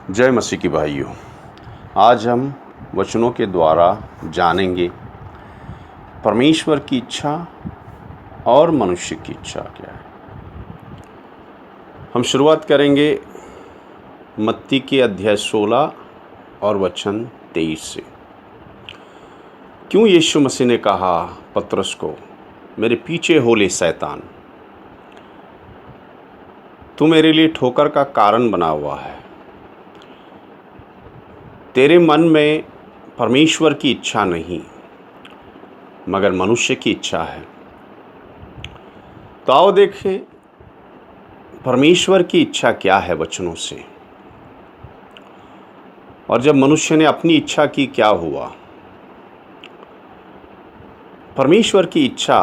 जय मसीह की भाइयों। आज हम वचनों के द्वारा जानेंगे परमेश्वर की इच्छा और मनुष्य की इच्छा क्या है। हम शुरुआत करेंगे मत्ती के अध्याय 16 और वचन 23 से। क्यों यीशु मसीह ने कहा पतरस को, मेरे पीछे हो ले शैतान, तू मेरे लिए ठोकर का कारण बना हुआ है। तेरे मन में परमेश्वर की इच्छा नहीं मगर मनुष्य की इच्छा है। तो आओ देखें परमेश्वर की इच्छा क्या है वचनों से, और जब मनुष्य ने अपनी इच्छा की क्या हुआ। परमेश्वर की इच्छा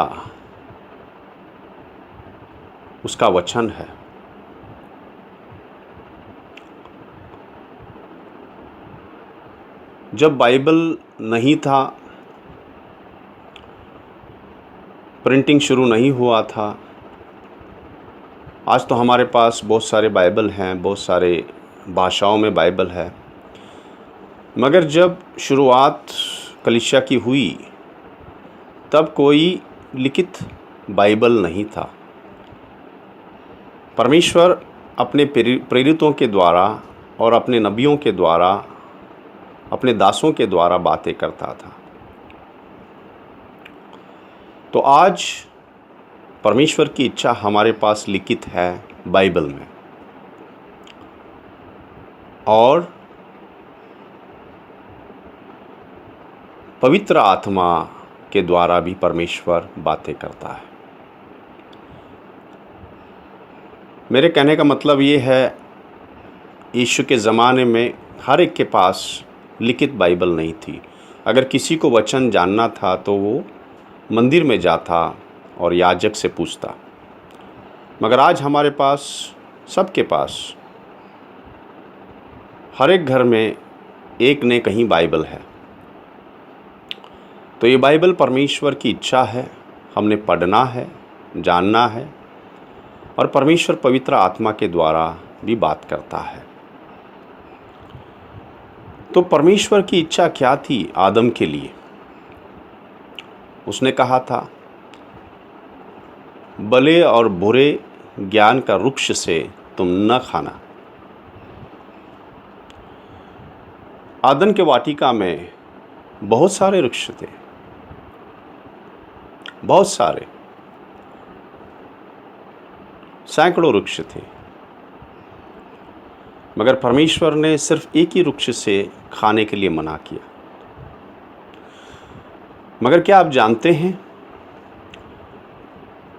उसका वचन है। जब बाइबल नहीं था, प्रिंटिंग शुरू नहीं हुआ था, आज तो हमारे पास बहुत सारे बाइबल हैं, बहुत सारे भाषाओं में बाइबल है। मगर जब शुरुआत कलीसिया की हुई तब कोई लिखित बाइबल नहीं था। परमेश्वर अपने प्रेरितों के द्वारा और अपने नबियों के द्वारा, अपने दासों के द्वारा बातें करता था। तो आज परमेश्वर की इच्छा हमारे पास लिखित है बाइबल में, और पवित्र आत्मा के द्वारा भी परमेश्वर बातें करता है। मेरे कहने का मतलब ये है, यीशु के ज़माने में हर एक के पास लिखित बाइबल नहीं थी। अगर किसी को वचन जानना था तो वो मंदिर में जाता और याजक से पूछता। मगर आज हमारे पास, सबके पास, हर एक घर में एक न कहीं बाइबल है। तो ये बाइबल परमेश्वर की इच्छा है, हमने पढ़ना है, जानना है, और परमेश्वर पवित्र आत्मा के द्वारा भी बात करता है। तो परमेश्वर की इच्छा क्या थी आदम के लिए? उसने कहा था, भले और बुरे ज्ञान का वृक्ष से तुम न खाना। आदन के वाटिका में बहुत सारे वृक्ष थे, बहुत सारे, सैकड़ों वृक्ष थे, मगर परमेश्वर ने सिर्फ एक ही वृक्ष से खाने के लिए मना किया। मगर क्या आप जानते हैं,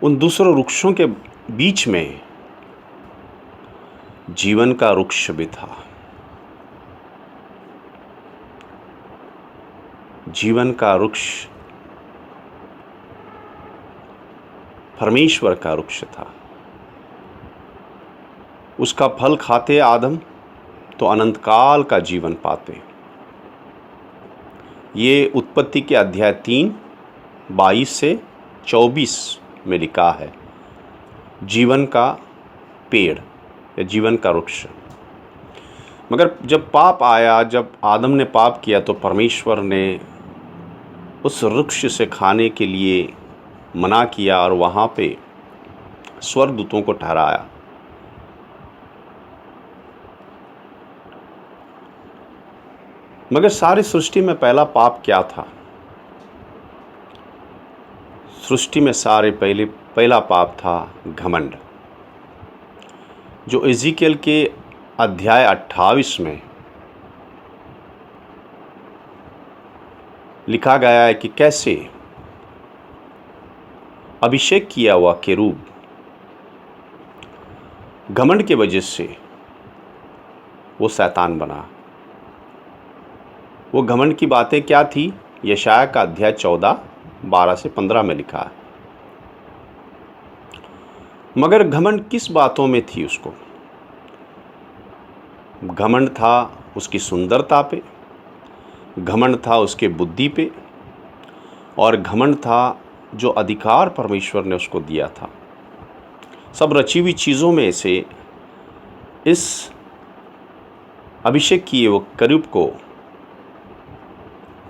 उन दूसरों वृक्षों के बीच में जीवन का वृक्ष भी था। जीवन का वृक्ष परमेश्वर का वृक्ष था। उसका फल खाते आदम तो अनंत काल का जीवन पाते। ये उत्पत्ति के अध्याय 3, 22 से 24 में लिखा है, जीवन का पेड़ या जीवन का वृक्ष। मगर जब पाप आया, जब आदम ने पाप किया, तो परमेश्वर ने उस वृक्ष से खाने के लिए मना किया और वहाँ पे स्वर्गदूतों को ठहराया। मगर सारी सृष्टि में पहला पाप क्या था? सृष्टि में पहला पाप था घमंड, जो एजिकियल के अध्याय 28 में लिखा गया है कि कैसे अभिषेक किया हुआ केरूब घमंड के वजह से वो शैतान बना। वो घमंड की बातें क्या थी? यशाया का अध्याय 14, 12 से 15 में लिखा है। मगर घमंड किस बातों में थी उसको? घमंड था उसकी सुंदरता पे, घमंड था उसके बुद्धि पे, और घमंड था जो अधिकार परमेश्वर ने उसको दिया था। सब रची हुई चीज़ों में से इस अभिषेक किए वो करूब को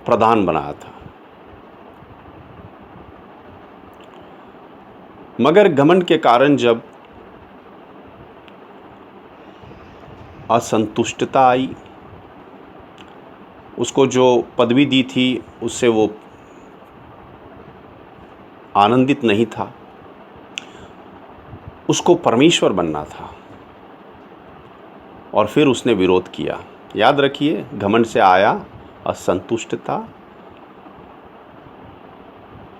प्रधान बनाया था। मगर घमंड के कारण जब असंतुष्टता आई, उसको जो पदवी दी थी उससे वो आनंदित नहीं था, उसको परमेश्वर बनना था और फिर उसने विरोध किया। याद रखिए, घमंड से आया असंतुष्टता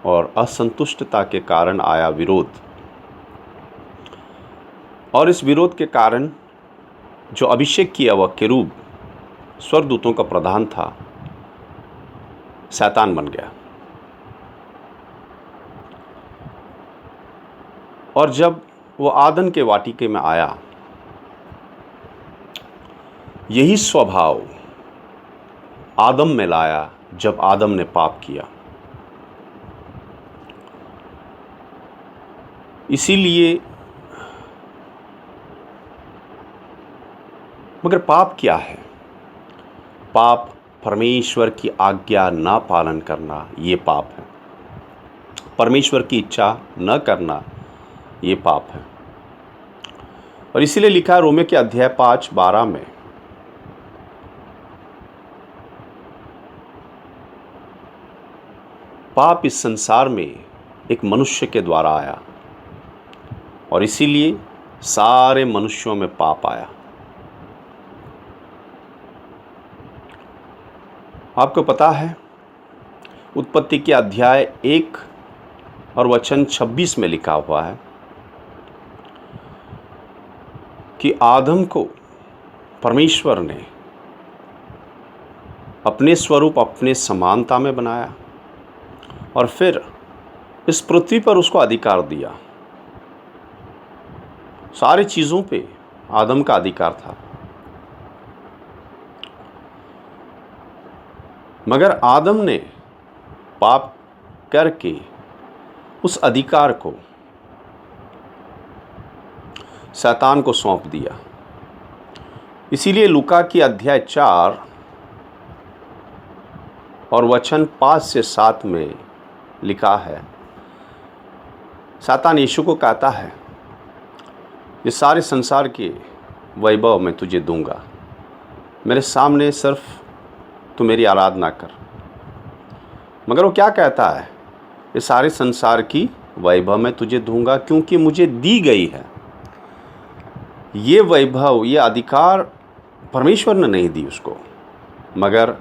और असंतुष्टता के कारण आया विरोध, और इस विरोध के कारण जो अभिषेक किया हुआ केरूब स्वर्गदूतों का प्रधान था, शैतान बन गया। और जब वो आदन के वाटिके में आया, यही स्वभाव आदम में लाया जब आदम ने पाप किया। इसीलिए मगर पाप क्या है? पाप परमेश्वर की आज्ञा ना पालन करना, ये पाप है। परमेश्वर की इच्छा न करना, ये पाप है। और इसीलिए लिखा है रोमियो के अध्याय 5:12 में, पाप इस संसार में एक मनुष्य के द्वारा आया और इसीलिए सारे मनुष्यों में पाप आया। आपको पता है, उत्पत्ति के अध्याय 1 और वचन 26 में लिखा हुआ है कि आदम को परमेश्वर ने अपने स्वरूप, अपने समानता में बनाया और फिर इस पृथ्वी पर उसको अधिकार दिया। सारी चीज़ों पे आदम का अधिकार था, मगर आदम ने पाप करके उस अधिकार को शैतान को सौंप दिया। इसीलिए लूका की अध्याय 4 और वचन 5 से 7 में लिखा है, शैतान यीशु को कहता है, ये सारे संसार के वैभव मैं तुझे दूंगा, मेरे सामने सिर्फ तू मेरी आराधना कर। मगर वो क्या कहता है? ये सारे संसार की वैभव मैं तुझे दूंगा क्योंकि मुझे दी गई है। ये वैभव, ये अधिकार परमेश्वर ने नहीं दी उसको, मगर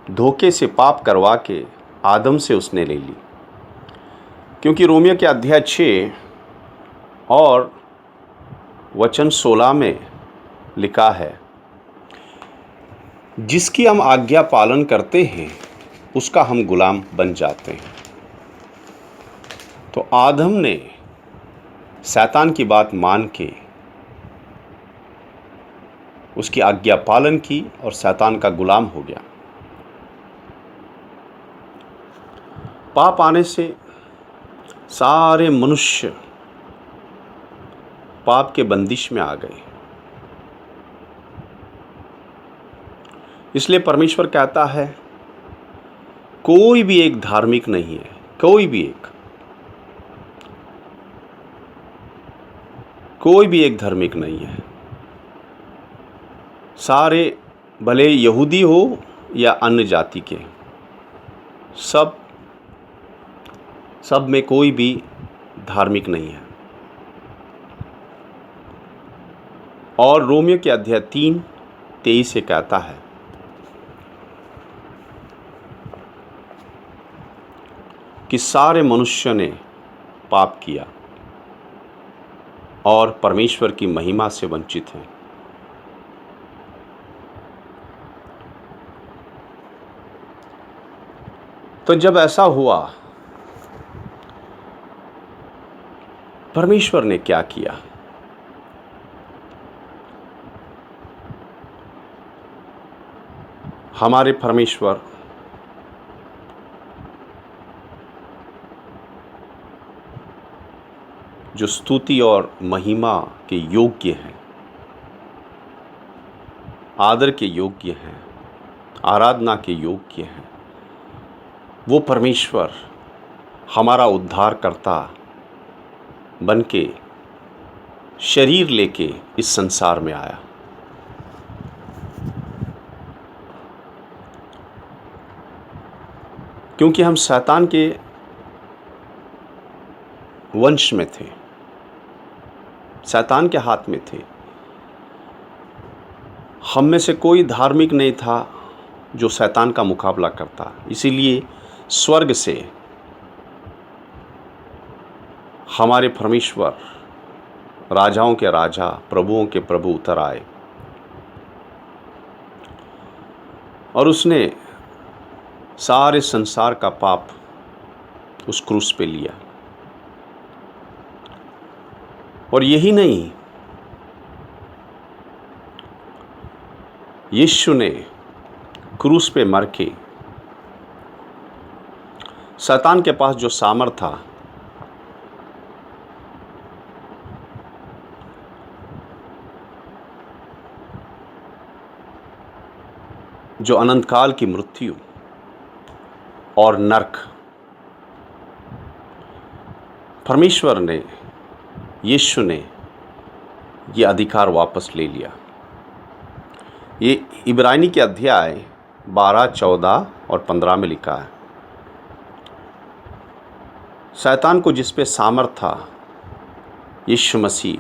धोखे से पाप करवा के आदम से उसने ले ली। क्योंकि रोमियो के अध्याय 6 और वचन 16 में लिखा है, जिसकी हम आज्ञा पालन करते हैं उसका हम गुलाम बन जाते हैं। तो आदम ने शैतान की बात मान के उसकी आज्ञा पालन की और शैतान का गुलाम हो गया। पाप आने से सारे मनुष्य पाप के बंदिश में आ गए। इसलिए परमेश्वर कहता है, कोई भी एक धार्मिक नहीं है, कोई भी एक धार्मिक नहीं है। सारे, भले यहूदी हो या अन्य जाति के, सब में कोई भी धार्मिक नहीं है। और रोमियो के अध्याय 3:23 से कहता है कि सारे मनुष्य ने पाप किया और परमेश्वर की महिमा से वंचित हैं। तो जब ऐसा हुआ, परमेश्वर ने क्या किया? हमारे परमेश्वर जो स्तुति और महिमा के योग्य हैं, आदर के योग्य हैं, आराधना के योग्य हैं। वो परमेश्वर हमारा उद्धारकर्ता बन के शरीर लेके इस संसार में आया। क्योंकि हम शैतान के वंश में थे, शैतान के हाथ में थे। हम में से कोई धार्मिक नहीं था जो शैतान का मुकाबला करता। इसीलिए स्वर्ग से हमारे परमेश्वर, राजाओं के राजा, प्रभुओं के प्रभु उतर आए और उसने सारे संसार का पाप उस क्रूस पे लिया। और यही नहीं, यीशु ने क्रूस पे मर के शैतान के पास जो सामर्थ था, जो अनंत काल की मृत्यु और नरक, परमेश्वर ने, यीशु ने ये अधिकार वापस ले लिया। ये इब्रानी के अध्याय 12, 14 और 15 में लिखा है। शैतान को जिस पे सामर्थ था, यीशु मसीह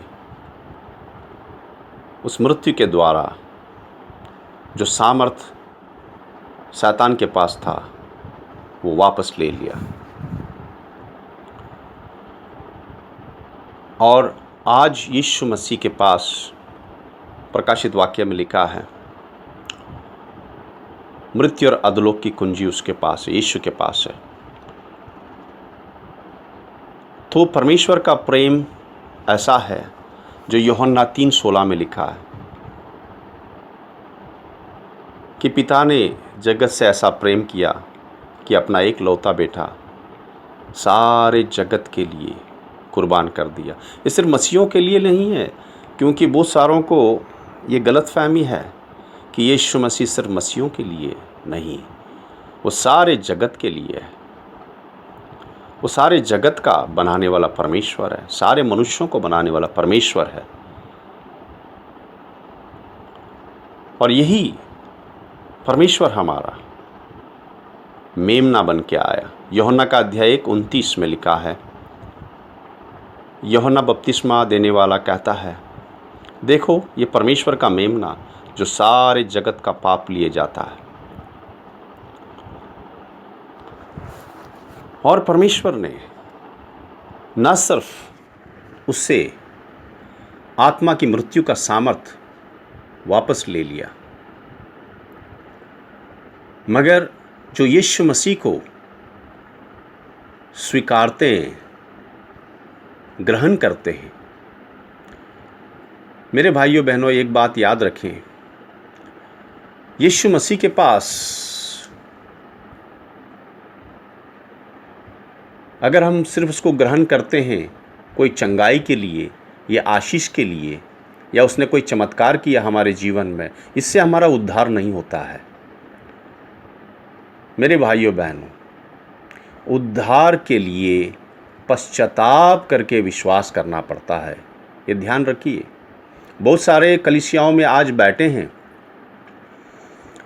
उस मृत्यु के द्वारा जो सामर्थ शैतान के पास था वो वापस ले लिया। और आज यीशु मसीह के पास प्रकाशित वाक्य में लिखा है, मृत्यु और अधोलोक की कुंजी उसके पास है, यीशु के पास है। तो परमेश्वर का प्रेम ऐसा है जो यूहन्ना 3:16 में लिखा है कि पिता ने जगत से ऐसा प्रेम किया कि अपना एक लौता बेटा सारे जगत के लिए कुर्बान कर दिया। ये सिर्फ मसीहों के लिए नहीं है, क्योंकि बहुत सारों को ये गलतफहमी है कि यीशु मसीह सिर्फ मसीहों के लिए नहीं, वो सारे जगत के लिए है। वो सारे जगत का बनाने वाला परमेश्वर है, सारे मनुष्यों को बनाने वाला परमेश्वर है। और यही परमेश्वर हमारा मेमना बन के आया। यूहन्ना का अध्याय 1:29 में लिखा है, यूहन्ना बपतिस्मा देने वाला कहता है, देखो ये परमेश्वर का मेमना जो सारे जगत का पाप लिए जाता है। और परमेश्वर ने न सिर्फ उससे आत्मा की मृत्यु का सामर्थ वापस ले लिया, मगर जो यीशु मसीह को स्वीकारते हैं, ग्रहण करते हैं। मेरे भाइयों बहनों, एक बात याद रखें, यीशु मसीह के पास अगर हम सिर्फ उसको ग्रहण करते हैं कोई चंगाई के लिए या आशीष के लिए, या उसने कोई चमत्कार किया हमारे जीवन में, इससे हमारा उद्धार नहीं होता है। मेरे भाइयों बहनों, उद्धार के लिए पश्चाताप करके विश्वास करना पड़ता है। ये ध्यान रखिए। बहुत सारे कलीसियाओं में आज बैठे हैं,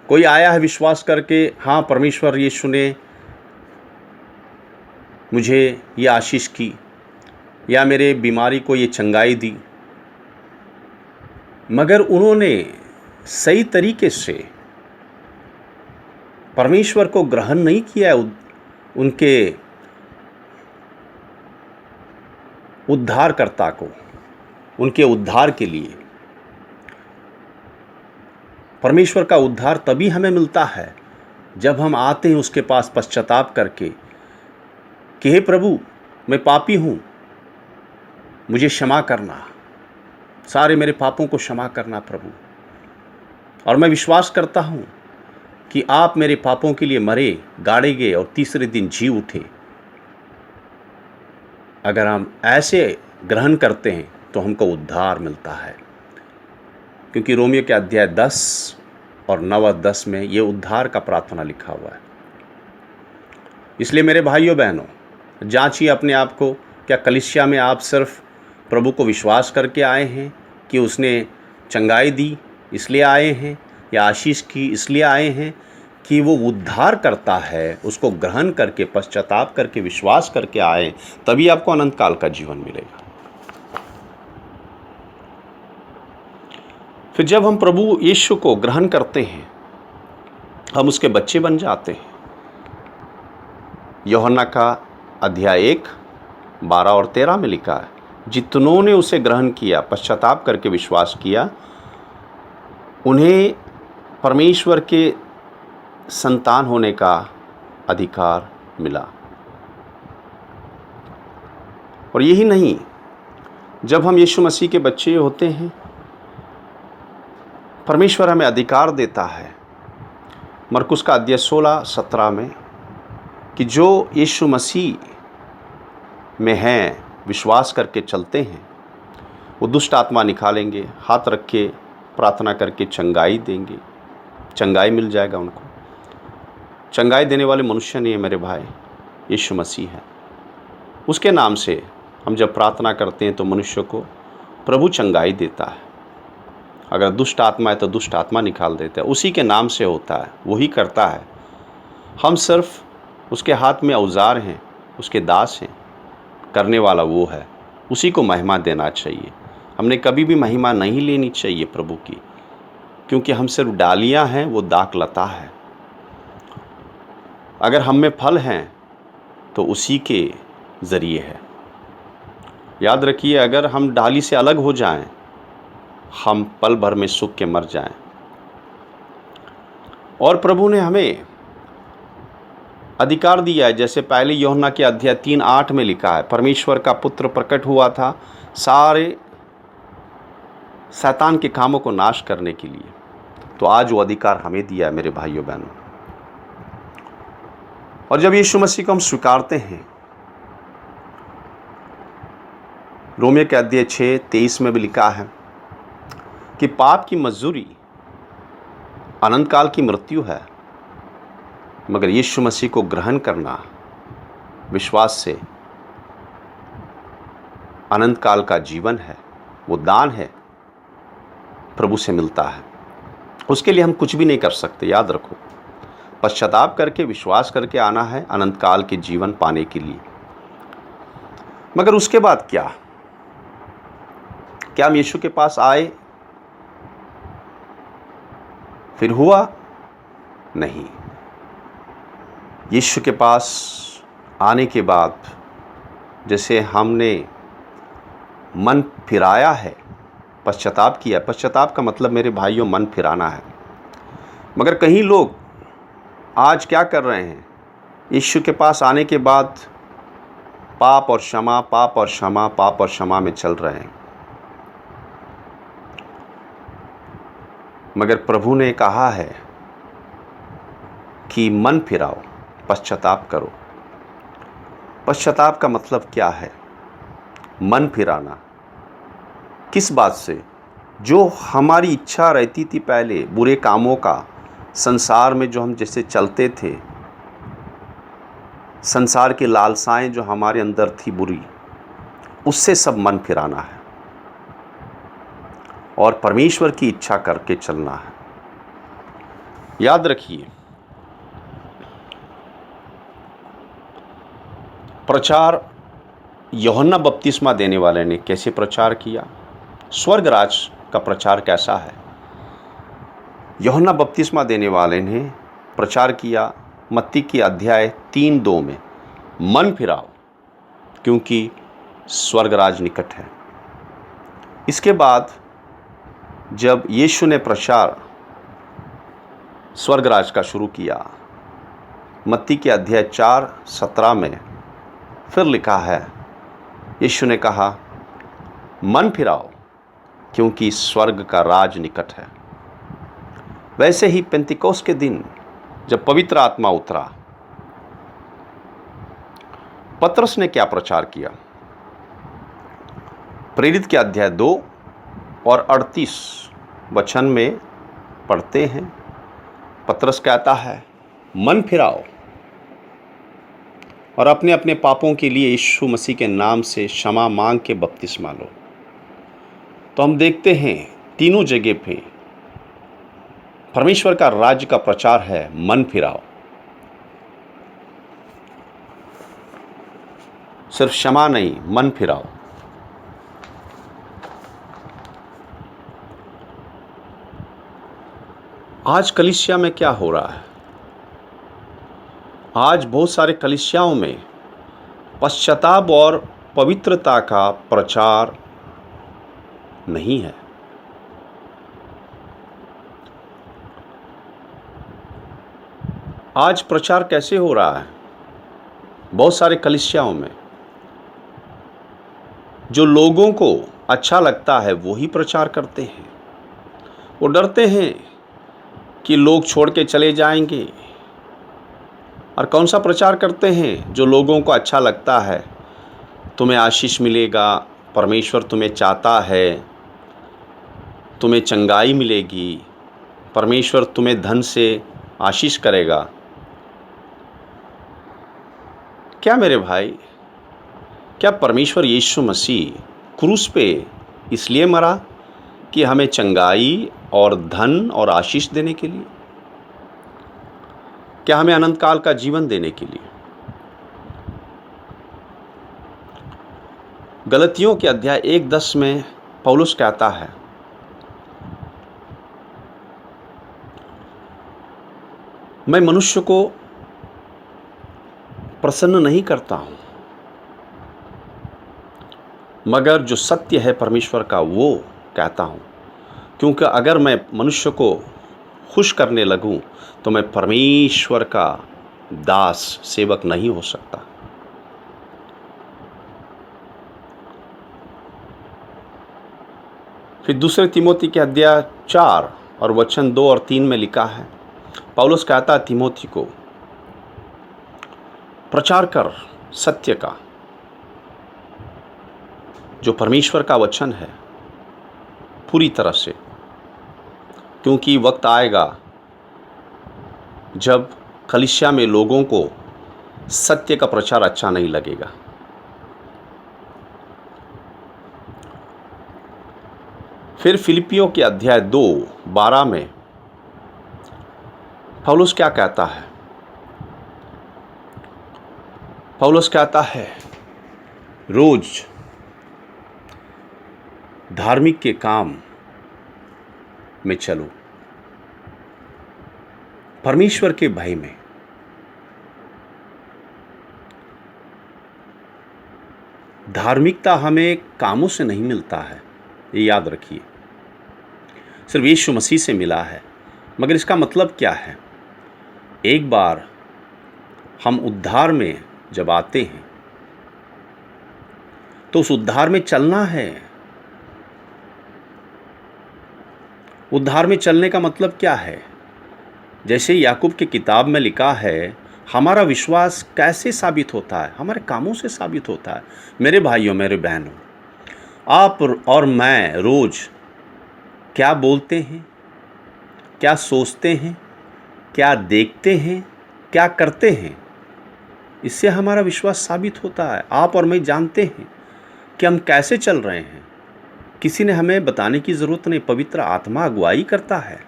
कोई आया है विश्वास करके, हाँ परमेश्वर यीशु ने मुझे ये आशीष की या मेरे बीमारी को ये चंगाई दी, मगर उन्होंने सही तरीके से परमेश्वर को ग्रहण नहीं किया, उनके उद्धारकर्ता को, उनके उद्धार के लिए। परमेश्वर का उद्धार तभी हमें मिलता है जब हम आते हैं उसके पास पश्चाताप करके कि हे प्रभु, मैं पापी हूँ, मुझे क्षमा करना, सारे मेरे पापों को क्षमा करना प्रभु। और मैं विश्वास करता हूँ कि आप मेरे पापों के लिए मरे, गाड़े गए और तीसरे दिन जी उठे। अगर हम ऐसे ग्रहण करते हैं तो हमको उद्धार मिलता है, क्योंकि रोमियो के अध्याय 10 और 9 और 10 में ये उद्धार का प्रार्थना लिखा हुआ है। इसलिए मेरे भाइयों बहनों, जांचिए अपने आप को, क्या कलीसिया में आप सिर्फ प्रभु को विश्वास करके आए हैं कि उसने चंगाई दी इसलिए आए हैं, या आशीष की इसलिए आए हैं कि वो उद्धार करता है, उसको ग्रहण करके पश्चाताप करके विश्वास करके आए, तभी आपको अनंत काल का जीवन मिलेगा। फिर जब हम प्रभु यीशु को ग्रहण करते हैं, हम उसके बच्चे बन जाते हैं। यूहन्ना का अध्याय 1, 12 और 13 में लिखा है, जितनों ने उसे ग्रहण किया, पश्चाताप करके विश्वास किया, उन्हें परमेश्वर के संतान होने का अधिकार मिला। और यही नहीं, जब हम यीशु मसीह के बच्चे होते हैं, परमेश्वर हमें अधिकार देता है मरकुस का अध्याय 16-17 में कि जो यीशु मसीह में हैं, विश्वास करके चलते हैं, वो दुष्ट आत्मा निकालेंगे, हाथ रख के प्रार्थना करके चंगाई देंगे, चंगाई मिल जाएगा उनको। चंगाई देने वाले मनुष्य नहीं है मेरे भाई, यीशु मसीह है। उसके नाम से हम जब प्रार्थना करते हैं तो मनुष्य को प्रभु चंगाई देता है। अगर दुष्ट आत्मा है तो दुष्ट आत्मा निकाल देता है, उसी के नाम से होता है, वही करता है। हम सिर्फ उसके हाथ में औजार हैं, उसके दास हैं, करने वाला वो है, उसी को महिमा देना चाहिए। हमने कभी भी महिमा नहीं लेनी चाहिए प्रभु की, क्योंकि हम सिर्फ डालियां हैं, वो दाख लता है। अगर हम में फल हैं तो उसी के ज़रिए है। याद रखिए, अगर हम डाली से अलग हो जाएं, हम पल भर में सूख के मर जाएं। और प्रभु ने हमें अधिकार दिया है, जैसे पहले यूहन्ना के अध्याय 3:8 में लिखा है, परमेश्वर का पुत्र प्रकट हुआ था सारे शैतान के कामों को नाश करने के लिए। तो आज वो अधिकार हमें दिया है मेरे भाइयों बहनों। और जब यीशु मसीह को हम स्वीकारते हैं, रोमियो के अध्याय 6:23 में भी लिखा है कि पाप की मजदूरी अनंत काल की मृत्यु है, मगर यीशु मसीह को ग्रहण करना विश्वास से अनंत काल का जीवन है। वो दान है, प्रभु से मिलता है। उसके लिए हम कुछ भी नहीं कर सकते। याद रखो, पश्चाताप करके विश्वास करके आना है अनंत काल के जीवन पाने के लिए। मगर उसके बाद क्या हम यीशु के पास आए फिर हुआ? नहीं। यीशु के पास आने के बाद जैसे हमने मन फिराया है, पश्चाताप किया। पश्चाताप का मतलब मेरे भाइयों मन फिराना है। मगर कहीं लोग आज क्या कर रहे हैं, यीशु के पास आने के बाद पाप और क्षमा, पाप और क्षमा, पाप और क्षमा में चल रहे हैं। मगर प्रभु ने कहा है कि मन फिराओ, पश्चाताप करो। पश्चाताप का मतलब क्या है? मन फिराना। किस बात से? जो हमारी इच्छा रहती थी पहले बुरे कामों का, संसार में जो हम जैसे चलते थे, संसार की लालसाएं जो हमारे अंदर थी बुरी, उससे सब मन फिराना है और परमेश्वर की इच्छा करके चलना है। याद रखिए, प्रचार यूहन्ना बपतिस्मा देने वाले ने कैसे प्रचार किया? स्वर्ग राज का प्रचार कैसा है? यूहन्ना बपतिस्मा देने वाले ने प्रचार किया मत्ती की अध्याय 3:2 में, मन फिराओ क्योंकि स्वर्ग राज निकट है। इसके बाद जब यीशु ने प्रचार स्वर्ग राज का शुरू किया, मत्ती के अध्याय 4:17 में फिर लिखा है, यीशु ने कहा मन फिराओ क्योंकि स्वर्ग का राज निकट है। वैसे ही पेंतिकोस के दिन जब पवित्र आत्मा उतरा, पतरस ने क्या प्रचार किया? प्रेरित के अध्याय 2 और 38 वचन में पढ़ते हैं, पतरस कहता है मन फिराओ और अपने अपने पापों के लिए यीशु मसीह के नाम से क्षमा मांग के बपतिस्मा लो। तो हम देखते हैं तीनों जगह पे परमेश्वर का राज्य का प्रचार है मन फिराओ। सिर्फ क्षमा नहीं, मन फिराओ। आज कलीसिया में क्या हो रहा है? आज बहुत सारे कलीसियाओं में पश्चाताप और पवित्रता का प्रचार नहीं है। आज प्रचार कैसे हो रहा है? बहुत सारे कलीसियाओं में जो लोगों को अच्छा लगता है वो ही प्रचार करते हैं। वो डरते हैं कि लोग छोड़ के चले जाएंगे। और कौन सा प्रचार करते हैं? जो लोगों को अच्छा लगता है, तुम्हें आशीष मिलेगा, परमेश्वर तुम्हें चाहता है, तुम्हें चंगाई मिलेगी, परमेश्वर तुम्हें धन से आशीष करेगा। क्या मेरे भाई, क्या परमेश्वर यीशु मसीह क्रूस पे इसलिए मरा कि हमें चंगाई और धन और आशीष देने के लिए? क्या हमें अनंत काल का जीवन देने के लिए? गलतियों के अध्याय 1:10 में पौलुस कहता है, मैं मनुष्य को प्रसन्न नहीं करता हूं, मगर जो सत्य है परमेश्वर का वो कहता हूं, क्योंकि अगर मैं मनुष्य को खुश करने लगूं तो मैं परमेश्वर का दास सेवक नहीं हो सकता। फिर दूसरे तिमोथी के अध्याय 4 और वचन 2 और 3 में लिखा है, पौलुस कहता है तिमोथी को, प्रचार कर सत्य का, जो परमेश्वर का वचन है, पूरी तरह से, क्योंकि वक्त आएगा जब कलीसिया में लोगों को सत्य का प्रचार अच्छा नहीं लगेगा। फिर फिलिपियों के अध्याय 2:12 में पौलुस क्या कहता है? पौलुस कहता है, रोज धार्मिक के काम में चलो, परमेश्वर के भय में। धार्मिकता हमें कामों से नहीं मिलता है, ये याद रखिए, सिर्फ यीशु मसीह से मिला है। मगर इसका मतलब क्या है? एक बार हम उद्धार में जब आते हैं तो उस उद्धार में चलना है। उद्धार में चलने का मतलब क्या है? जैसे याकूब की किताब में लिखा है, हमारा विश्वास कैसे साबित होता है? हमारे कामों से साबित होता है। मेरे भाइयों, मेरे बहनों, आप और मैं रोज क्या बोलते हैं, क्या सोचते हैं, क्या देखते हैं, क्या करते हैं, इससे हमारा विश्वास साबित होता है। आप और मैं जानते हैं कि हम कैसे चल रहे हैं। किसी ने हमें बताने की ज़रूरत नहीं, पवित्र आत्मा अगुवाई करता है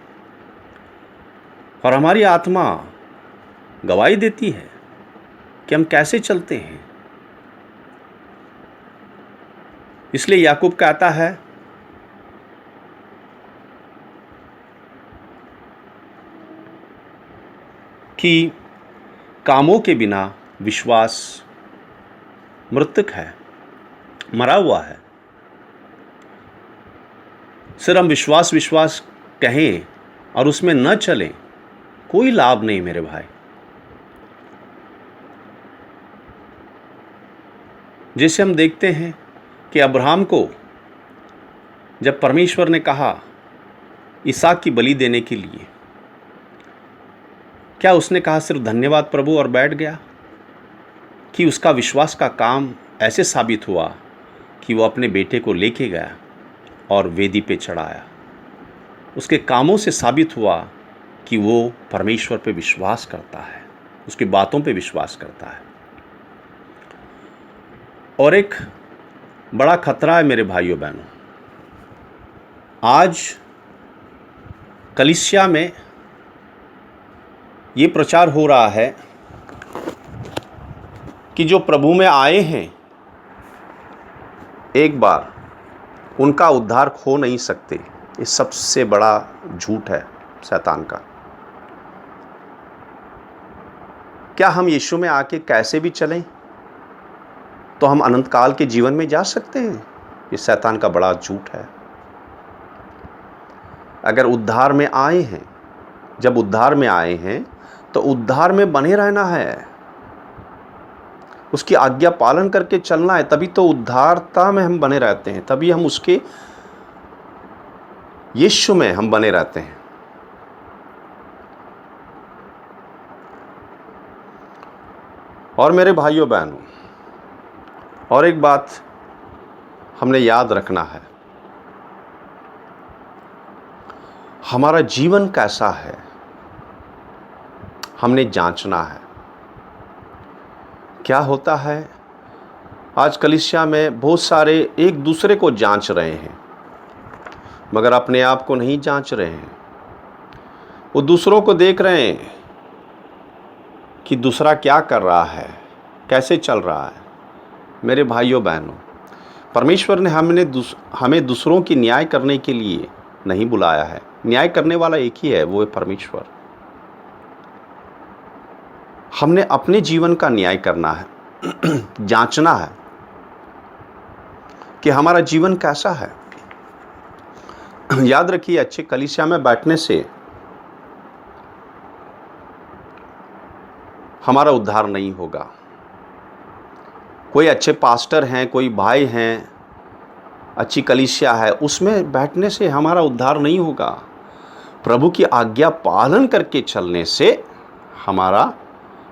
और हमारी आत्मा गवाही देती है कि हम कैसे चलते हैं। इसलिए याकूब कहता है, कि कामों के बिना विश्वास मृतक है, मरा हुआ है। सिर्फ हम विश्वास कहें और उसमें न चलें, कोई लाभ नहीं मेरे भाई। जैसे हम देखते हैं कि अब्राहम को जब परमेश्वर ने कहा इसहाक की बलि देने के लिए, क्या उसने कहा सिर्फ धन्यवाद प्रभु और बैठ गया? कि उसका विश्वास का काम ऐसे साबित हुआ कि वो अपने बेटे को लेके गया और वेदी पे चढ़ाया। उसके कामों से साबित हुआ कि वो परमेश्वर पे विश्वास करता है, उसकी बातों पे विश्वास करता है। और एक बड़ा खतरा है मेरे भाइयों बहनों, आज कलीसिया में ये प्रचार हो रहा है कि जो प्रभु में आए हैं एक बार, उनका उद्धार खो नहीं सकते। ये सबसे बड़ा झूठ है शैतान का। क्या हम यीशु में आके कैसे भी चलें तो हम अनंत काल के जीवन में जा सकते हैं? ये शैतान का बड़ा झूठ है। अगर उद्धार में आए हैं, जब उद्धार में आए हैं तो उद्धार में बने रहना है, उसकी आज्ञा पालन करके चलना है, तभी तो उद्धारता में हम बने रहते हैं, तभी हम उसके यीशु में हम बने रहते हैं। और मेरे भाइयों बहनों, और एक बात हमने याद रखना है, हमारा जीवन कैसा है हमने जांचना है। क्या होता है, आज कलीसिया में बहुत सारे एक दूसरे को जांच रहे हैं मगर अपने आप को नहीं जांच रहे हैं। वो दूसरों को देख रहे हैं कि दूसरा क्या कर रहा है, कैसे चल रहा है। मेरे भाइयों बहनों, परमेश्वर ने हमें दूसरों की न्याय करने के लिए नहीं बुलाया है। न्याय करने वाला एक ही है, वो है परमेश्वर। हमने अपने जीवन का न्याय करना है, जांचना है कि हमारा जीवन कैसा है। याद रखिए, अच्छे कलीसिया में बैठने से हमारा उद्धार नहीं होगा। कोई अच्छे पास्टर हैं, कोई भाई हैं, अच्छी कलीसिया है, उसमें बैठने से हमारा उद्धार नहीं होगा। प्रभु की आज्ञा पालन करके चलने से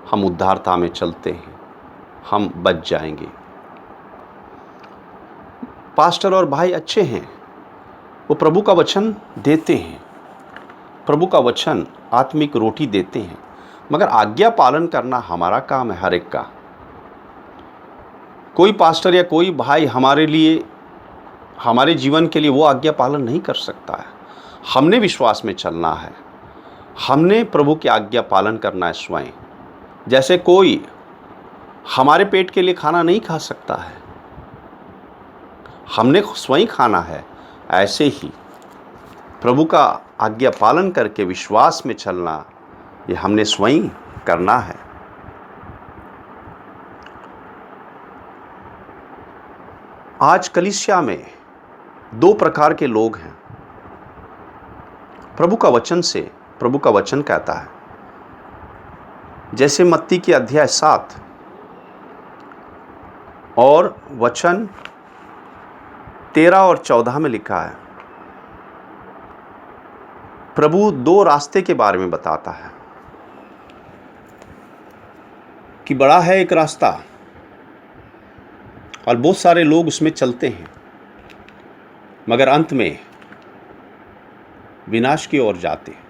हम उद्धारता में चलते हैं, हम बच जाएंगे। पास्टर और भाई अच्छे हैं, वो प्रभु का वचन देते हैं, प्रभु का वचन आत्मिक रोटी देते हैं, मगर आज्ञा पालन करना हमारा काम है, हर एक का। कोई पास्टर या कोई भाई हमारे लिए, हमारे जीवन के लिए वो आज्ञा पालन नहीं कर सकता है। हमने विश्वास में चलना है, हमने प्रभु की आज्ञा पालन करना है स्वयं। जैसे कोई हमारे पेट के लिए खाना नहीं खा सकता है, हमने स्वयं खाना है, ऐसे ही प्रभु का आज्ञा पालन करके विश्वास में चलना, ये हमने स्वयं करना है। आज कलीसिया में दो प्रकार के लोग हैं। प्रभु का वचन कहता है, जैसे मत्ती की अध्याय 7 और वचन 13 और 14 में लिखा है, प्रभु दो रास्ते के बारे में बताता है कि बड़ा है एक रास्ता और बहुत सारे लोग उसमें चलते हैं, मगर अंत में विनाश की ओर जाते हैं।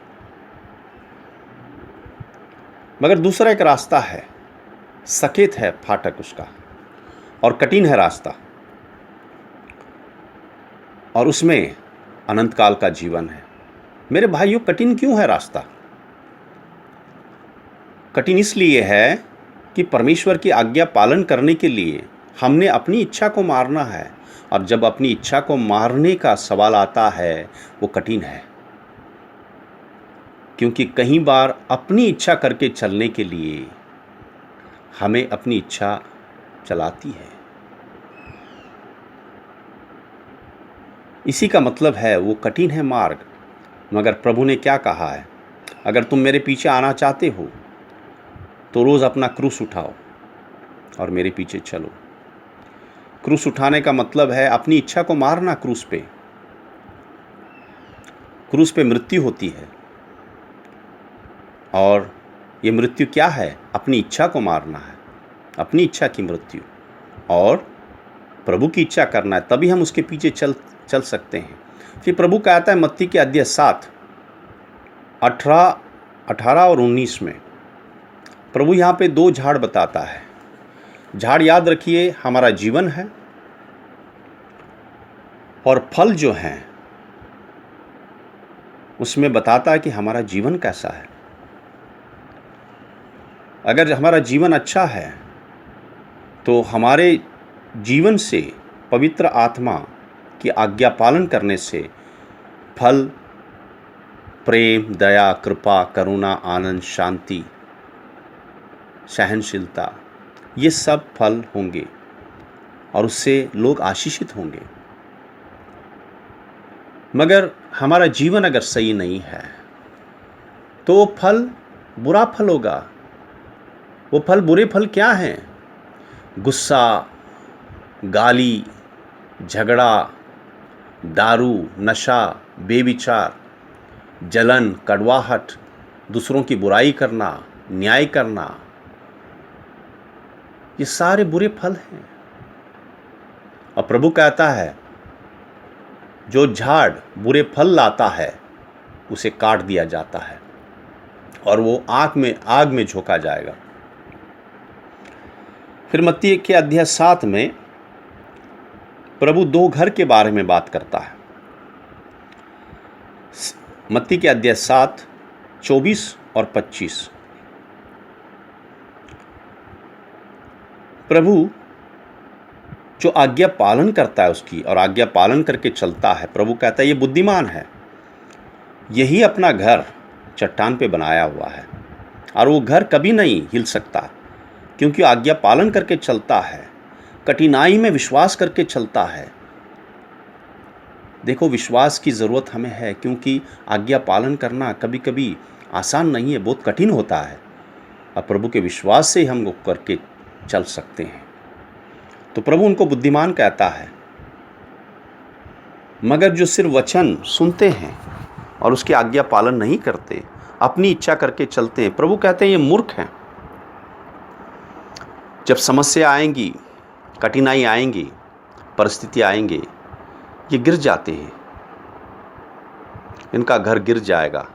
मगर दूसरा एक रास्ता है, सकेत है फाटक उसका, और कठिन है रास्ता, और उसमें अनंत काल का जीवन है। मेरे भाइयों, कठिन क्यों है रास्ता? कठिन इसलिए है कि परमेश्वर की आज्ञा पालन करने के लिए हमने अपनी इच्छा को मारना है, और जब अपनी इच्छा को मारने का सवाल आता है वो कठिन है, क्योंकि कई बार अपनी इच्छा करके चलने के लिए हमें अपनी इच्छा चलाती है। इसी का मतलब है वो कठिन है मार्ग। मगर प्रभु ने क्या कहा है, अगर तुम मेरे पीछे आना चाहते हो तो रोज़ अपना क्रूस उठाओ और मेरे पीछे चलो। क्रूस उठाने का मतलब है अपनी इच्छा को मारना। क्रूस पे मृत्यु होती है, और ये मृत्यु क्या है? अपनी इच्छा को मारना है, अपनी इच्छा की मृत्यु, और प्रभु की इच्छा करना है, तभी हम उसके पीछे चल सकते हैं। फिर प्रभु कहता है मत्ती के अध्याय 7 18 18 और 19 में प्रभु यहाँ पे दो झाड़ बताता है। झाड़ याद रखिए हमारा जीवन है, और फल जो हैं उसमें बताता है कि हमारा जीवन कैसा है। अगर हमारा जीवन अच्छा है तो हमारे जीवन से पवित्र आत्मा की आज्ञा पालन करने से फल प्रेम, दया, कृपा, करुणा, आनंद, शांति, सहनशीलता, ये सब फल होंगे और उससे लोग आशीषित होंगे। मगर हमारा जीवन अगर सही नहीं है तो वो फल बुरा फल होगा। वो फल, बुरे फल क्या हैं? गुस्सा, गाली, झगड़ा, दारू, नशा, बेविचार, जलन, कड़वाहट, दूसरों की बुराई करना, न्याय करना, ये सारे बुरे फल हैं। और प्रभु कहता है जो झाड़ बुरे फल लाता है उसे काट दिया जाता है और वो आग में झोंका जाएगा। फिर मत्ती के अध्याय 7 में प्रभु दो घर के बारे में बात करता है। मत्ती के अध्याय 7, 24 और 25। प्रभु जो आज्ञा पालन करता है उसकी, और आज्ञा पालन करके चलता है, प्रभु कहता है ये बुद्धिमान है। यही अपना घर चट्टान पे बनाया हुआ है और वो घर कभी नहीं हिल सकता, क्योंकि आज्ञा पालन करके चलता है, कठिनाई में विश्वास करके चलता है। देखो, विश्वास की ज़रूरत हमें है, क्योंकि आज्ञा पालन करना कभी कभी आसान नहीं है, बहुत कठिन होता है। और प्रभु के विश्वास से ही हम लोग करके चल सकते हैं। तो प्रभु उनको बुद्धिमान कहता है। मगर जो सिर्फ वचन सुनते हैं और उसकी आज्ञा पालन नहीं करते, अपनी इच्छा करके चलते हैं, प्रभु कहते हैं ये मूर्ख हैं। जब समस्या आएंगी, कठिनाई आएंगी, परिस्थिति आएंगे, ये गिर जाते हैं। इनका घर गिर जाएगा,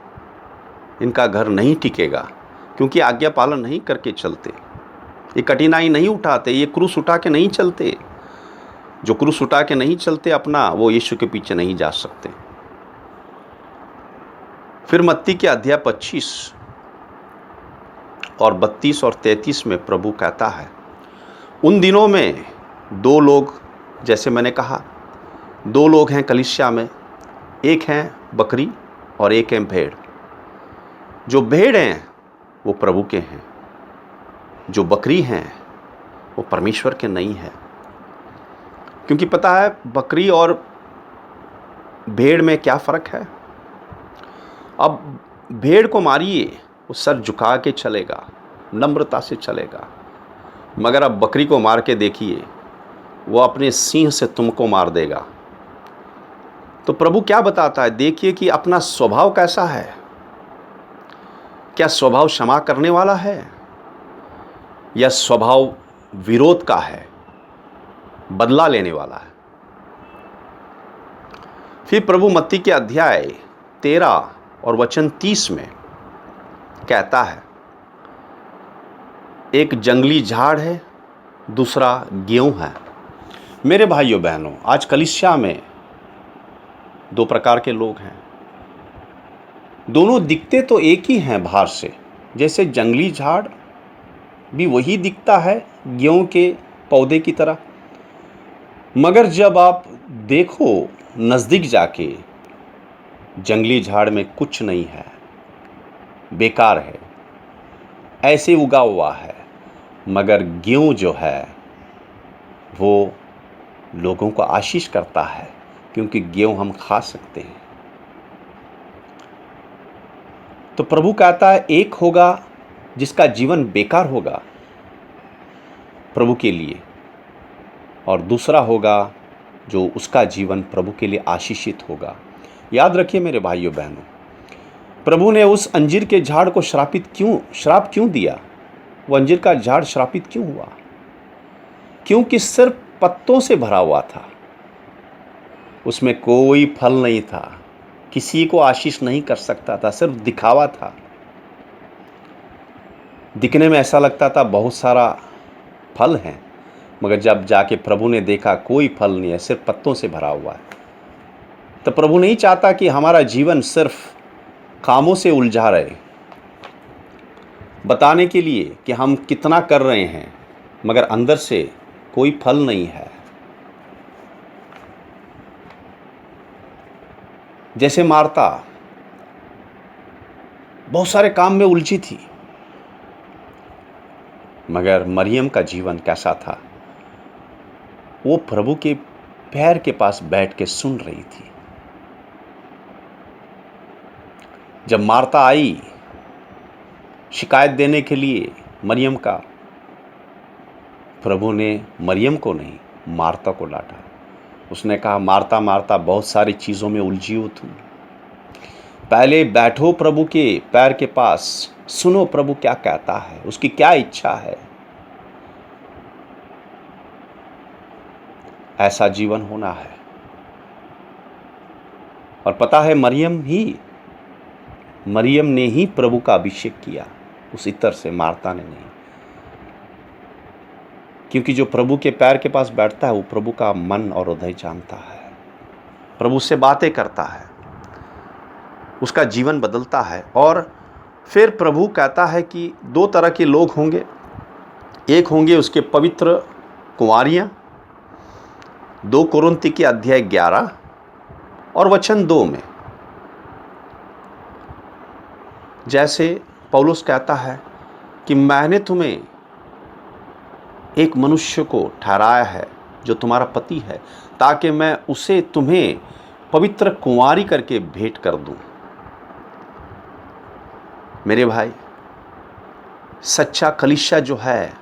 इनका घर नहीं टिकेगा, क्योंकि आज्ञा पालन नहीं करके चलते। ये कठिनाई नहीं उठाते, ये क्रूस उठा के नहीं चलते। जो क्रूस उठा के नहीं चलते अपना, वो यीशु के पीछे नहीं जा सकते। फिर मत्ती के अध्याय 25 और 32 और 33 में प्रभु कहता है उन दिनों में दो लोग, जैसे मैंने कहा, दो लोग हैं कलीसिया में, एक हैं बकरी और एक हैं भेड़। जो भेड़ हैं वो प्रभु के हैं, जो बकरी हैं वो परमेश्वर के नहीं है। क्योंकि पता है बकरी और भेड़ में क्या फ़र्क है। अब भेड़ को मारिए, वो सर झुका के चलेगा, नम्रता से चलेगा। मगर अब बकरी को मार के देखिए, वो अपने सींग से तुमको मार देगा। तो प्रभु क्या बताता है, देखिए कि अपना स्वभाव कैसा है। क्या स्वभाव क्षमा करने वाला है या स्वभाव विरोध का है, बदला लेने वाला है। फिर प्रभु मत्ती के अध्याय 13 और वचन 30 में कहता है एक जंगली झाड़ है, दूसरा गेहूं है। मेरे भाइयों बहनों, आज कलीसिया में दो प्रकार के लोग हैं। दोनों दिखते तो एक ही हैं बाहर से, जैसे जंगली झाड़ भी वही दिखता है गेहूं के पौधे की तरह। मगर जब आप देखो नज़दीक जाके, जंगली झाड़ में कुछ नहीं है, बेकार है, ऐसे उगा हुआ है। मगर गेहूं जो है वो लोगों को आशीष करता है, क्योंकि गेहूं हम खा सकते हैं। तो प्रभु कहता है एक होगा जिसका जीवन बेकार होगा प्रभु के लिए, और दूसरा होगा जो उसका जीवन प्रभु के लिए आशीषित होगा। याद रखिए मेरे भाइयों बहनों, प्रभु ने उस अंजीर के झाड़ को श्राप क्यों दिया? वो अंजीर का झाड़ श्रापित क्यों हुआ? क्योंकि सिर्फ पत्तों से भरा हुआ था, उसमें कोई फल नहीं था, किसी को आशीष नहीं कर सकता था, सिर्फ दिखावा था। दिखने में ऐसा लगता था बहुत सारा फल है, मगर जब जाके प्रभु ने देखा कोई फल नहीं है, सिर्फ पत्तों से भरा हुआ है। तो प्रभु नहीं चाहता कि हमारा जीवन सिर्फ कामों से उलझा रहे, बताने के लिए कि हम कितना कर रहे हैं, मगर अंदर से कोई फल नहीं है। जैसे मार्ता बहुत सारे काम में उलझी थी, मगर मरियम का जीवन कैसा था? वो प्रभु के पैर के पास बैठ के सुन रही थी। जब मार्ता आई शिकायत देने के लिए मरियम का, प्रभु ने मरियम को नहीं, मार्ता को डांटा। उसने कहा, मार्ता मार्ता बहुत सारी चीज़ों में उलझी हो तुम, पहले बैठो प्रभु के पैर के पास, सुनो प्रभु क्या कहता है, उसकी क्या इच्छा है। ऐसा जीवन होना है। और पता है, मरियम ने ही प्रभु का अभिषेक किया, उस इत्र से, मार्ता ने नहीं। क्योंकि जो प्रभु के पैर के पास बैठता है वो प्रभु का मन और हृदय जानता है, प्रभु से बातें करता है, उसका जीवन बदलता है। और फिर प्रभु कहता है कि दो तरह के लोग होंगे, एक होंगे उसके पवित्र कुंवारियाँ, 2 कुरिन्ती के अध्याय 11 और वचन 2 में। जैसे पौलुस कहता है कि मैंने तुम्हें एक मनुष्य को ठहराया है जो तुम्हारा पति है, ताकि मैं उसे तुम्हें पवित्र कुंवारी करके भेंट कर दूं। मेरे भाई, सच्चा कलीसिया जो है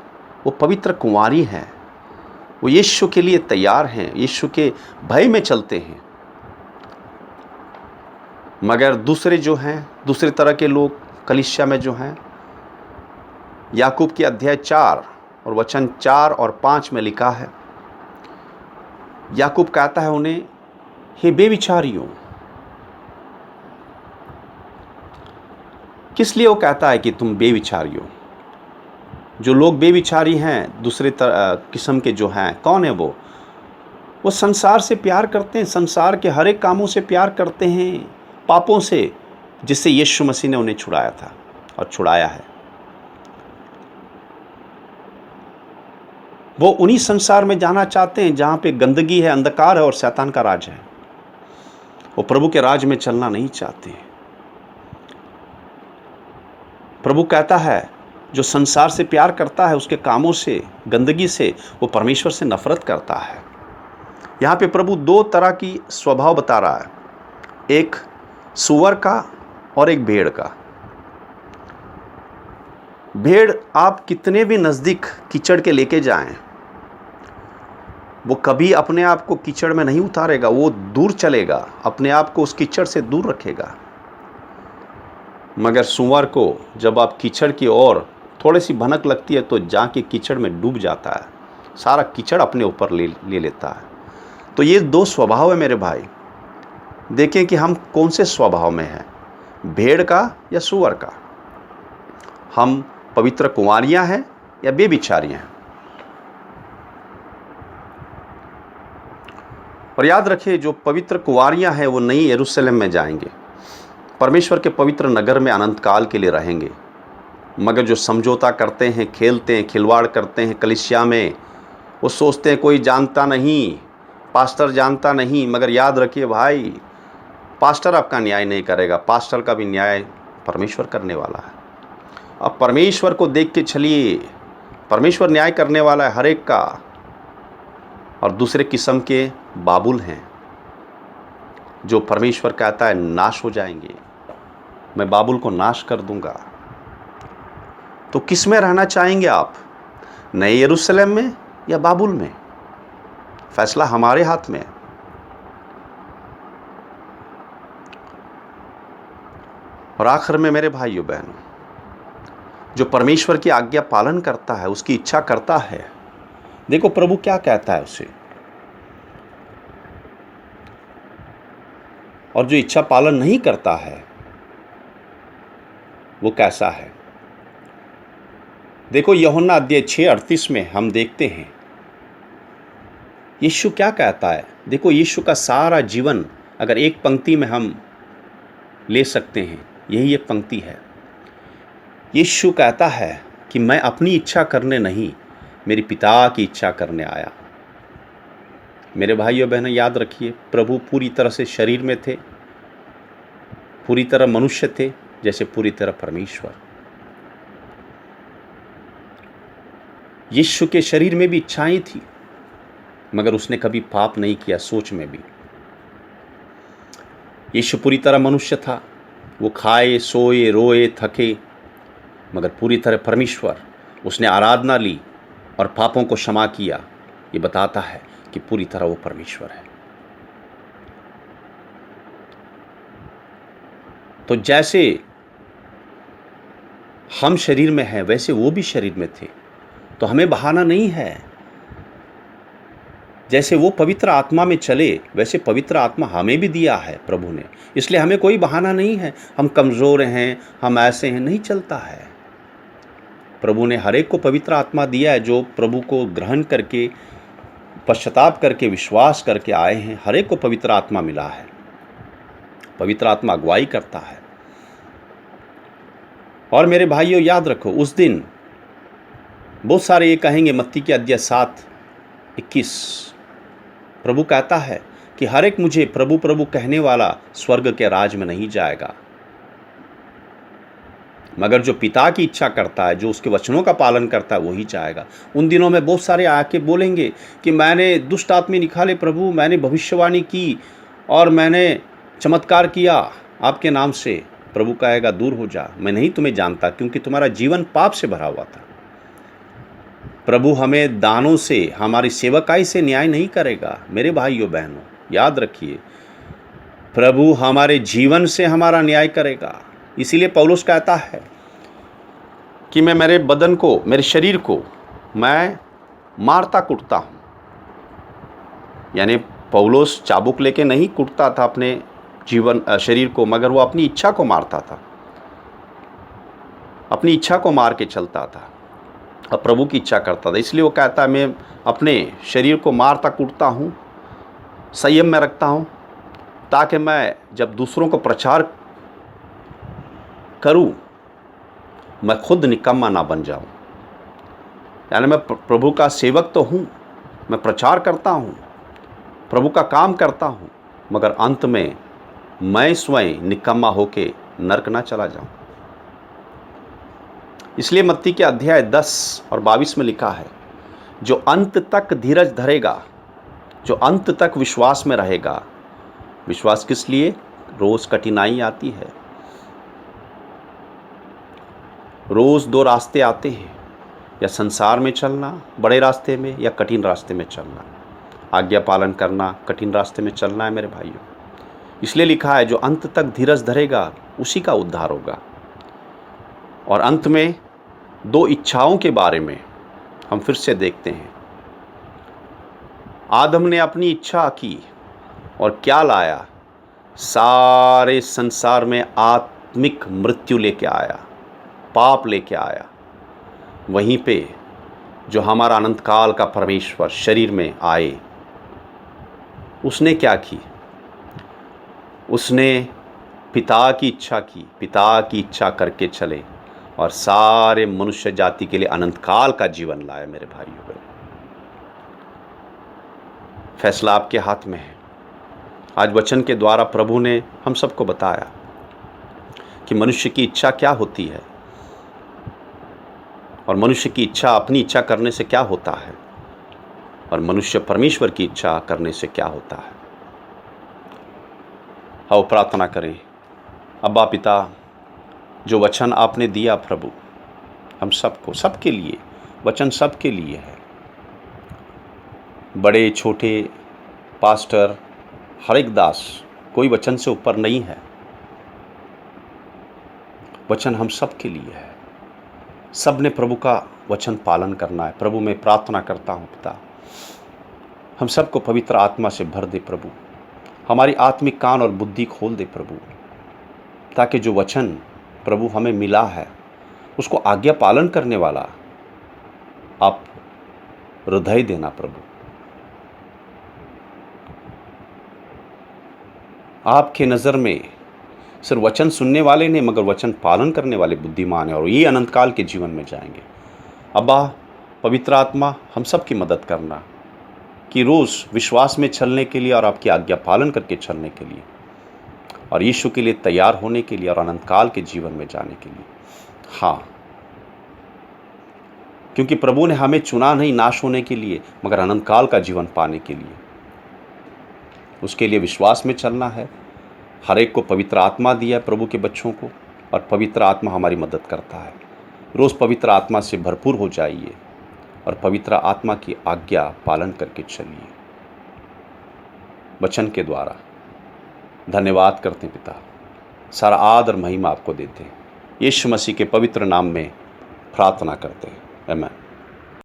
वो पवित्र कुंवारी है, वो यीशु के लिए तैयार हैं, यीशु के भय में चलते हैं। मगर दूसरे जो हैं, दूसरे तरह के लोग कलीसिया में जो हैं, याकूब के अध्याय 4 और वचन 4 और 5 में लिखा है, याकूब कहता है उन्हें, हे बेविचारियों। किस लिए वो कहता है कि तुम बेविचारी हो? जो लोग बेविचारी हैं, दूसरे किस्म के जो हैं, कौन है वो संसार से प्यार करते हैं, संसार के हर एक कामों से प्यार करते हैं, पापों से, जिससे यीशु मसीह ने उन्हें छुड़ाया था और छुड़ाया है। वो उन्हीं संसार में जाना चाहते हैं जहाँ पे गंदगी है, अंधकार है और शैतान का राज है। वो प्रभु के राज में चलना नहीं चाहते। प्रभु कहता है, जो संसार से प्यार करता है, उसके कामों से, गंदगी से, वो परमेश्वर से नफरत करता है। यहाँ पे प्रभु 2 तरह की स्वभाव बता रहा है, एक सूअर का और एक भेड़ का। भेड़ आप कितने भी नज़दीक कीचड़ के लेके जाएं, वो कभी अपने आप को कीचड़ में नहीं उतारेगा, वो दूर चलेगा, अपने आप को उस कीचड़ से दूर रखेगा। मगर सूअर को जब आप कीचड़ की ओर थोड़ी सी भनक लगती है तो जाके कीचड़ में डूब जाता है, सारा कीचड़ अपने ऊपर ले लेता है। तो ये 2 स्वभाव है मेरे भाई। देखें कि हम कौन से स्वभाव में हैं, भेड़ का या सूअर का। हम पवित्र कुंवारियां हैं या बेविचारियां हैं। और याद रखिए, जो पवित्र कुंवारियां हैं वो नई यरूशलेम में जाएंगे, परमेश्वर के पवित्र नगर में अनंत काल के लिए रहेंगे। मगर जो समझौता करते हैं, खेलते हैं, खिलवाड़ करते हैं कलीसिया में, वो सोचते हैं कोई जानता नहीं, पास्टर जानता नहीं। मगर याद रखिए भाई, पास्टर आपका न्याय नहीं करेगा, पास्टर का भी न्याय परमेश्वर करने वाला है। अब परमेश्वर को देख के चलिए, परमेश्वर न्याय करने वाला है हर एक का। और दूसरे किस्म के बाबुल हैं जो परमेश्वर कहता है नाश हो जाएंगे, मैं बाबुल को नाश कर दूंगा। तो किस में रहना चाहेंगे आप, नए यरूशलेम में या बाबुल में? फैसला हमारे हाथ में है। और आखिर में मेरे भाइयों बहनों, जो परमेश्वर की आज्ञा पालन करता है, उसकी इच्छा करता है, देखो प्रभु क्या कहता है उसे। और जो इच्छा पालन नहीं करता है वो कैसा है? देखो यूहन्ना अध्याय 6:38 में हम देखते हैं यीशु क्या कहता है। देखो यीशु का सारा जीवन अगर एक पंक्ति में हम ले सकते हैं, यही एक पंक्ति है। यीशु कहता है कि मैं अपनी इच्छा करने नहीं, मेरे पिता की इच्छा करने आया। मेरे भाइयों बहनों, याद रखिए, प्रभु पूरी तरह से शरीर में थे, पूरी तरह मनुष्य थे, जैसे पूरी तरह परमेश्वर। यीशु के शरीर में भी इच्छाएं थी, मगर उसने कभी पाप नहीं किया, सोच में भी। यीशु पूरी तरह मनुष्य था, वो खाए, सोए, रोए, थके, मगर पूरी तरह परमेश्वर। उसने आराधना ली और पापों को क्षमा किया। ये बताता है कि पूरी तरह वो परमेश्वर है। तो जैसे हम शरीर में हैं, वैसे वो भी शरीर में थे। तो हमें बहाना नहीं है। जैसे वो पवित्र आत्मा में चले, वैसे पवित्र आत्मा हमें भी दिया है प्रभु ने। इसलिए हमें कोई बहाना नहीं है, हम कमज़ोर हैं, हम ऐसे हैं, नहीं चलता है। प्रभु ने हर एक को पवित्र आत्मा दिया है। जो प्रभु को ग्रहण करके, पश्चाताप करके, विश्वास करके आए हैं, हर एक को पवित्र आत्मा मिला है। पवित्र आत्मा अगुवाई करता है। और मेरे भाइयों, याद रखो, उस दिन बहुत सारे ये कहेंगे, मत्ती के अध्याय 7:21, प्रभु कहता है कि हर एक मुझे प्रभु प्रभु कहने वाला स्वर्ग के राज में नहीं जाएगा, मगर जो पिता की इच्छा करता है, जो उसके वचनों का पालन करता है, वही जाएगा। उन दिनों में बहुत सारे आके बोलेंगे कि मैंने दुष्ट आत्मा निकाले प्रभु, मैंने भविष्यवाणी की और मैंने चमत्कार किया आपके नाम से। प्रभु कहेगा, दूर हो जा, मैं नहीं तुम्हें जानता, क्योंकि तुम्हारा जीवन पाप से भरा हुआ था। प्रभु हमें दानों से, हमारी सेवकाई से न्याय नहीं करेगा। मेरे भाइयों बहनों, याद रखिए, प्रभु हमारे जीवन से हमारा न्याय करेगा। इसीलिए पौलुस कहता है कि मैं मेरे बदन को, मेरे शरीर को मैं मारता कुटता हूँ। यानी पौलुस चाबुक लेके नहीं कुटता था अपने शरीर को, मगर वो अपनी इच्छा को मारता था, अपनी इच्छा को मार के चलता था और प्रभु की इच्छा करता था। इसलिए वो कहता है, मैं अपने शरीर को मारता कूटता हूँ, संयम में रखता हूँ, ताकि मैं जब दूसरों को प्रचार करूँ, मैं खुद निकम्मा ना बन जाऊँ। यानी मैं प्रभु का सेवक तो हूँ, मैं प्रचार करता हूँ, प्रभु का काम करता हूँ, मगर अंत में मैं स्वयं निकम्मा होके नरक ना चला जाऊँ। इसलिए मत्ती के अध्याय 10 और 22 में लिखा है, जो अंत तक धीरज धरेगा, जो अंत तक विश्वास में रहेगा। विश्वास किस लिए? रोज़ कठिनाई आती है, रोज़ दो रास्ते आते हैं, या संसार में चलना बड़े रास्ते में, या कठिन रास्ते में चलना, आज्ञा पालन करना, कठिन रास्ते में चलना है मेरे भाइयों। इसलिए लिखा है, जो अंत तक धीरज धरेगा उसी का उद्धार होगा। और अंत में दो इच्छाओं के बारे में हम फिर से देखते हैं। आदम ने अपनी इच्छा की और क्या लाया? सारे संसार में आत्मिक मृत्यु लेके आया, पाप लेके आया। वहीं पे जो हमारा अनंत काल का परमेश्वर शरीर में आए, उसने क्या की? उसने पिता की इच्छा की, पिता की इच्छा करके चले और सारे मनुष्य जाति के लिए अनंत काल का जीवन लाए। मेरे भाइयों, फैसला आपके हाथ में है। आज वचन के द्वारा प्रभु ने हम सबको बताया कि मनुष्य की इच्छा क्या होती है और मनुष्य की इच्छा अपनी इच्छा करने से क्या होता है और मनुष्य परमेश्वर की इच्छा करने से क्या होता है। आओ प्रार्थना करें। अब्बा पिता, जो वचन आपने दिया प्रभु, हम सबको, सबके लिए वचन सबके लिए है। बड़े छोटे, पास्टर, हर एक दास, कोई वचन से ऊपर नहीं है। वचन हम सबके लिए है। सब ने प्रभु का वचन पालन करना है। प्रभु मैं प्रार्थना करता हूँ पिता, हम सबको पवित्र आत्मा से भर दे प्रभु, हमारी आत्मिक कान और बुद्धि खोल दे प्रभु, ताकि जो वचन प्रभु हमें मिला है उसको आज्ञा पालन करने वाला आप हृदय देना प्रभु। आपके नज़र में सिर्फ वचन सुनने वाले नहीं मगर वचन पालन करने वाले बुद्धिमान हैं और ये अनंत काल के जीवन में जाएंगे। अब्बा पवित्र आत्मा हम सब की मदद करना कि रोज़ विश्वास में चलने के लिए और आपकी आज्ञा पालन करके चलने के लिए और यीशु के लिए तैयार होने के लिए और अनंत काल के जीवन में जाने के लिए। हाँ, क्योंकि प्रभु ने हमें चुना नहीं नाश होने के लिए मगर अनंत काल का जीवन पाने के लिए। उसके लिए विश्वास में चलना है। हर एक को पवित्र आत्मा दिया है प्रभु के बच्चों को और पवित्र आत्मा हमारी मदद करता है। रोज़ पवित्र आत्मा से भरपूर हो जाइए और पवित्र आत्मा की आज्ञा पालन करके चलिए। वचन के द्वारा धन्यवाद करते हैं पिता, सारा आदर महिमा आपको देते हैं। यीशु मसीह के पवित्र नाम में प्रार्थना करते हैं, आमीन।